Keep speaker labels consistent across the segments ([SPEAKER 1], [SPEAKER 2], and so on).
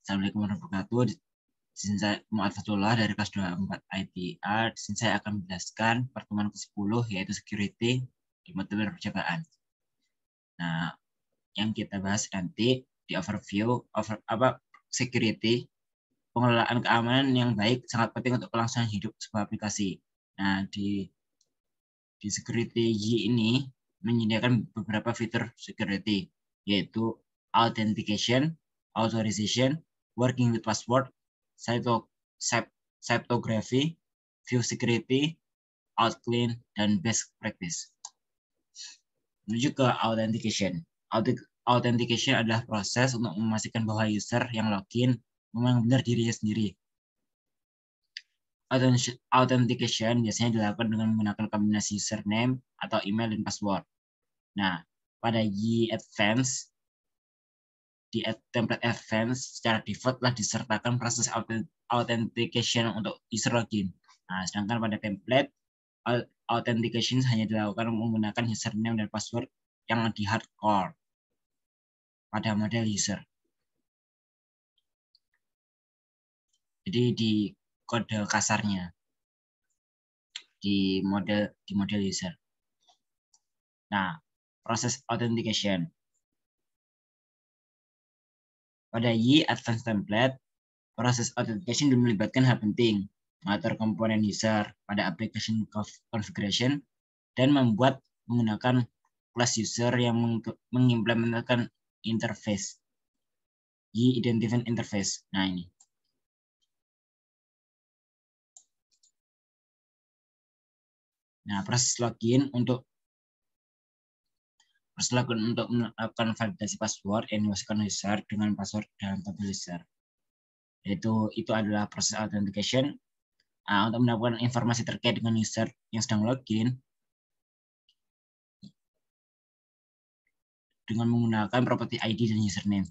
[SPEAKER 1] Assalamualaikum warahmatullahi wabarakatuh. Di sini saya Muhammad Fatullah dari kelas 24 IPR. Di sini saya akan menjelaskan pertemuan ke-10 yaitu security di modul percobaan. Nah, yang kita bahas nanti di overview security, pengelolaan keamanan yang baik sangat penting untuk kelangsungan hidup sebuah aplikasi. Nah, di security Y ini menyediakan beberapa fitur security, yaitu authentication, authorization, working with password, cryptography, view security, outclean, dan best practice. Menuju ke authentication. Authentication adalah proses untuk memastikan bahwa user yang login memang benar dirinya sendiri. Authentication biasanya dilakukan dengan menggunakan kombinasi username atau email dan password. Nah, pada Y Advanced, di template Advanced secara default telah disertakan proses authentication untuk user login. Nah, sedangkan pada template authentication hanya dilakukan menggunakan username dan password yang di hardcore pada model user. Jadi di kode kasarnya di model user. Nah, proses authentication. Pada Y Advanced Template, proses authentication melibatkan hal penting, mengatur komponen user pada application configuration, dan membuat menggunakan kelas user yang mengimplementasikan interface. Y Identification Interface. Nah, ini. Nah, proses login untuk melakukan validasi password yang dimasukkan user dengan password dalam tabel user. Itu adalah proses authentication. Untuk mendapatkan informasi terkait dengan user yang sedang login dengan menggunakan properti ID dan username.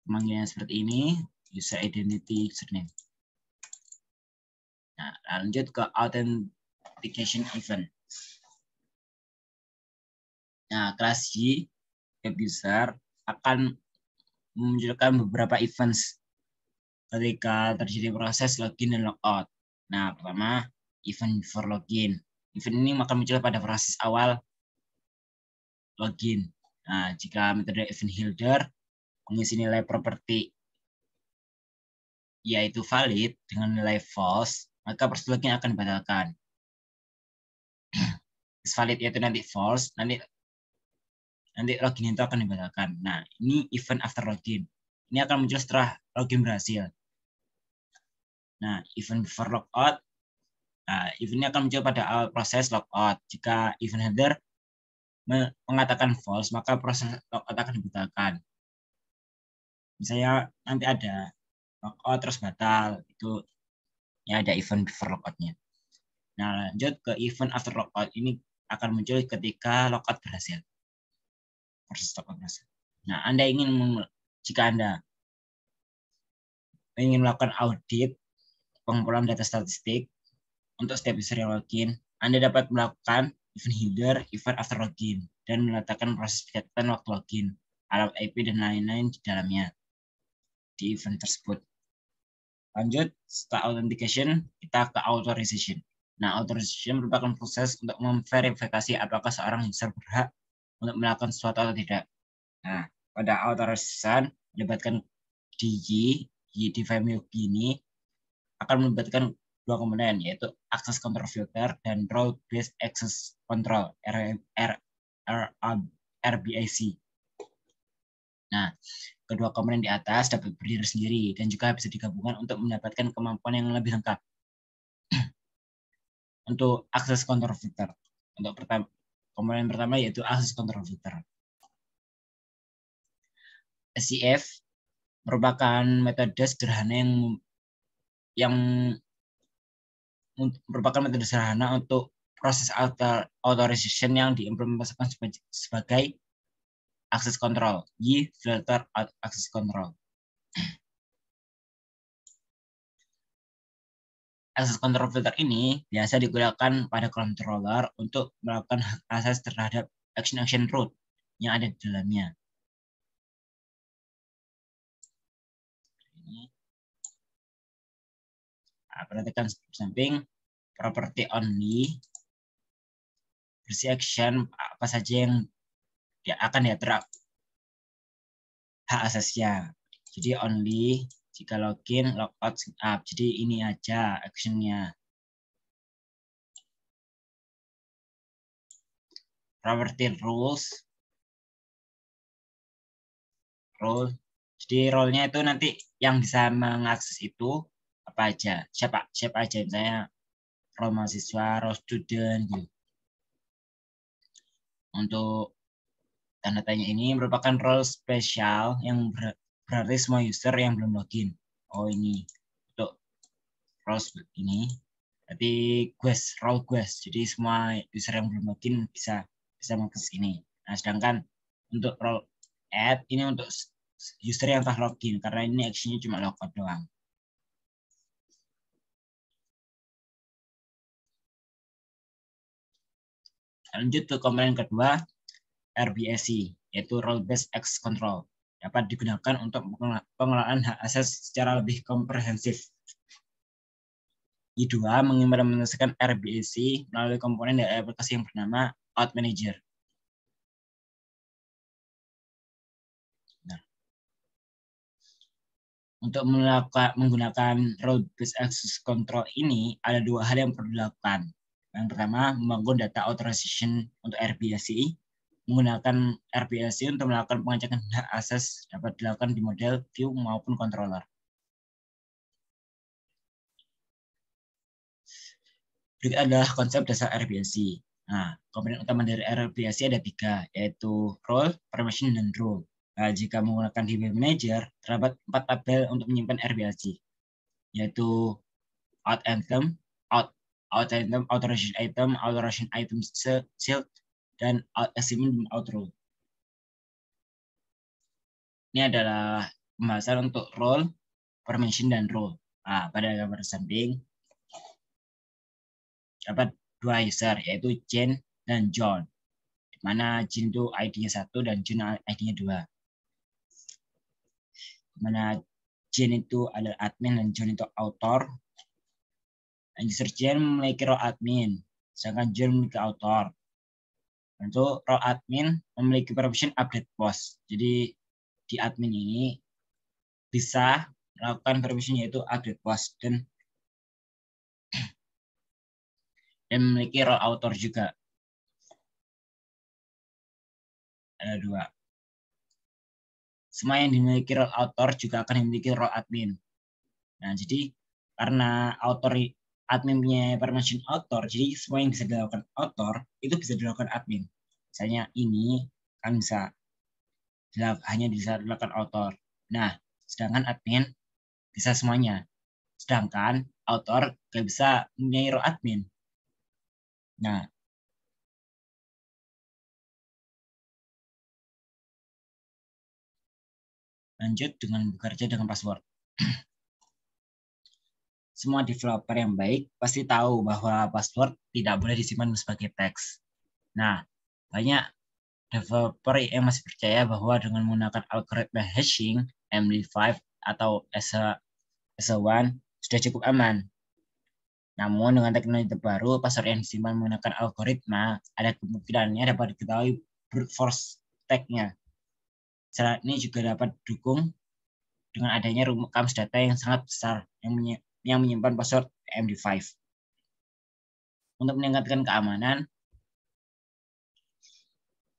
[SPEAKER 1] Pemanggilan seperti ini, user identity, username. Nah, lanjut ke authentication event. Nah, kelas Y web user akan memunculkan beberapa events ketika terjadi proses login dan logout. Nah, pertama, event before login. Event ini akan muncul pada proses awal login. Nah, jika metode event holder mengisi nilai properti yaitu valid dengan nilai false, maka proses login akan dibatalkan. Valid yaitu nanti false, nanti login itu akan dibatalkan. Nah, ini event after login. Ini akan muncul setelah login berhasil. Nah, event before logout. Nah, event ini akan muncul pada awal proses logout. Jika event header mengatakan false, maka proses logout akan dibatalkan. Misalnya nanti ada logout terus batal, itu ya ada event before logout-nya. Nah, lanjut ke event after logout. Ini akan muncul ketika logout berhasil. Proses logout berhasil. Nah, jika Anda ingin melakukan audit pengumpulan data statistik untuk setiap user yang login, Anda dapat melakukan event header, event after login, dan meletakkan proses pencatatan waktu login, alamat IP, dan lain-lain di dalamnya di event tersebut. Lanjut, setelah authentication, kita ke authorization. Nah, authorization merupakan proses untuk memverifikasi apakah seorang user berhak untuk melakukan sesuatu atau tidak. Nah, pada authorization melibatkan Y define ini akan melibatkan dua komponen, yaitu access control filter dan role based access control RBAC. Nah, kedua komponen di atas dapat berdiri sendiri dan juga bisa digabungkan untuk mendapatkan kemampuan yang lebih lengkap. Untuk access control filter, untuk komponen pertama yaitu access control filter. SCF merupakan metode sederhana yang merupakan metode sederhana untuk proses authorization yang diimplementasikan sebagai access control, Y filter access control. Access control filter ini biasa digunakan pada controller untuk melakukan akses terhadap action root yang ada di dalamnya. Nah, perhatikan samping property only, bersih action apa saja yang akan diatur hak asasnya. Jadi only jika login, logout, sign up. Jadi ini aja actionnya. Property rules, role. Jadi role-nya itu nanti yang bisa mengakses itu apa aja, siapa aja, misalnya role mahasiswa, role student gitu. Untuk tanda tanya ini merupakan role spesial yang berarti semua user yang belum login. Oh ini untuk role ini berarti role quest. Jadi semua user yang belum login bisa mengakses ini. Nah, sedangkan untuk role add ini untuk user yang telah login karena ini actionnya cuma logout doang. Lanjut ke komponen kedua, RBAC, yaitu Role Based Access Control. Dapat digunakan untuk pengelolaan hak akses secara lebih komprehensif. I2 mengimplementasikan RBAC melalui komponen dari aplikasi yang bernama Auth Manager. Nah, untuk menggunakan Role Based Access Control ini, ada dua hal yang perlu dilakukan. Yang pertama, membangun data authorization untuk RBAC. Menggunakan RBAC untuk melakukan pengecekan hak akses dapat dilakukan di model view maupun controller. Berikut adalah konsep dasar RBAC. Nah, komponen utama dari RBAC ada 3, yaitu role, permission, dan rule. Nah, jika menggunakan DB Manager, terdapat 4 tabel untuk menyimpan RBAC, yaitu out item, authorization item shield, dan out assignment dan out rule. Ini adalah pembahasan untuk role, permission, dan rule. Nah, pada gambar samping dapat 2 user, yaitu Jane dan John. Di mana Jane itu ID-nya 1 dan John ID-nya 2. Di mana Jane itu adalah admin dan John itu author. User Jane memiliki role admin, sedangkan John memiliki author. Untuk role admin memiliki permission update post. Jadi di admin ini bisa melakukan permission yaitu update post dan memiliki role author juga. Ada 2. Semua yang dimiliki role author juga akan dimiliki role admin. Nah, jadi karena admin punya permission author, jadi semua yang bisa dilakukan author itu bisa dilakukan admin. Misalnya ini kan hanya bisa dilakukan author. Nah, sedangkan admin bisa semuanya. Sedangkan author nggak bisa punya role admin. Nah, lanjut dengan bekerja dengan password. Semua developer yang baik pasti tahu bahwa password tidak boleh disimpan sebagai teks. Nah, banyak developer yang masih percaya bahwa dengan menggunakan algoritma hashing, MD5 atau SE1 sudah cukup aman. Namun dengan teknologi terbaru, password yang disimpan menggunakan algoritma ada kemungkinannya dapat diketahui brute force attack-nya. Cara ini juga dapat didukung dengan adanya kamus data yang sangat besar yang menyimpan password MD5. Untuk meningkatkan keamanan,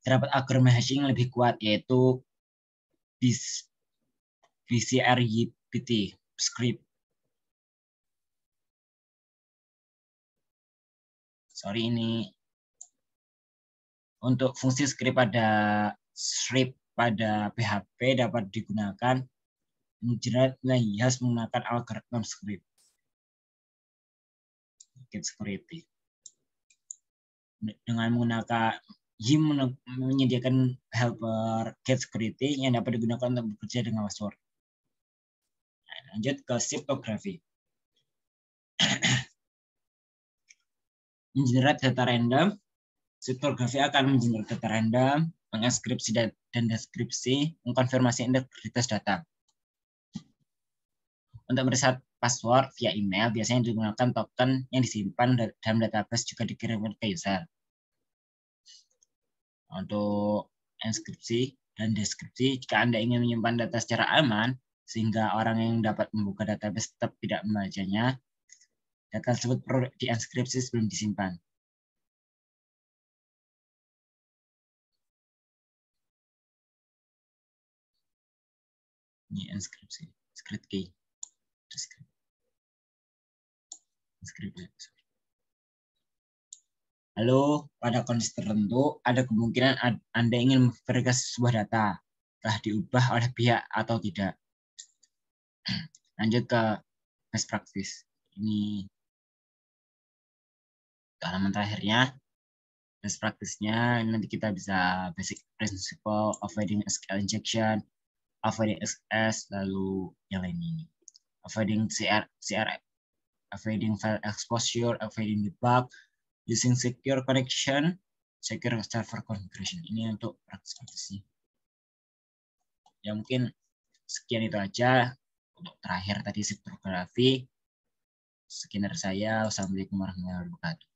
[SPEAKER 1] terdapat algoritma hashing lebih kuat, yaitu BCRYPT script. Sorry, ini untuk fungsi script pada PHP dapat digunakan mengenerate nilai hias menggunakan algoritma script. Get security. Dengan menggunakan menyediakan helper get security yang dapat digunakan untuk bekerja dengan password. Nah, lanjut ke cryptography. Mengenerate data random. Cryptography akan mengenerate data random, mengenkripsi dan deskripsi, mengkonfirmasi integritas data. Untuk password via email biasanya digunakan token yang disimpan dalam database juga dikirimkan ke user. Untuk inskripsi dan deskripsi, jika Anda ingin menyimpan data secara aman, sehingga orang yang dapat membuka database tetap tidak membacanya, data tersebut perlu diinskripsi sebelum disimpan. Ini inskripsi, script key. Lalu, pada kondisi tertentu, ada kemungkinan Anda ingin memverifikasi sebuah data, telah diubah oleh pihak atau tidak. Lanjut ke best practice. Ini halaman terakhirnya. Best practice-nya nanti kita bisa basic principle, avoiding SQL injection, avoiding XS, lalu yang lain ini. Avoiding avoiding file exposure, avoiding debug, using secure connection, secure server configuration. Ini untuk praktis-praktisnya. Ya mungkin sekian itu aja. Untuk terakhir tadi kriptografi. Sekian dari saya. Wassalamualaikum warahmatullahi wabarakatuh.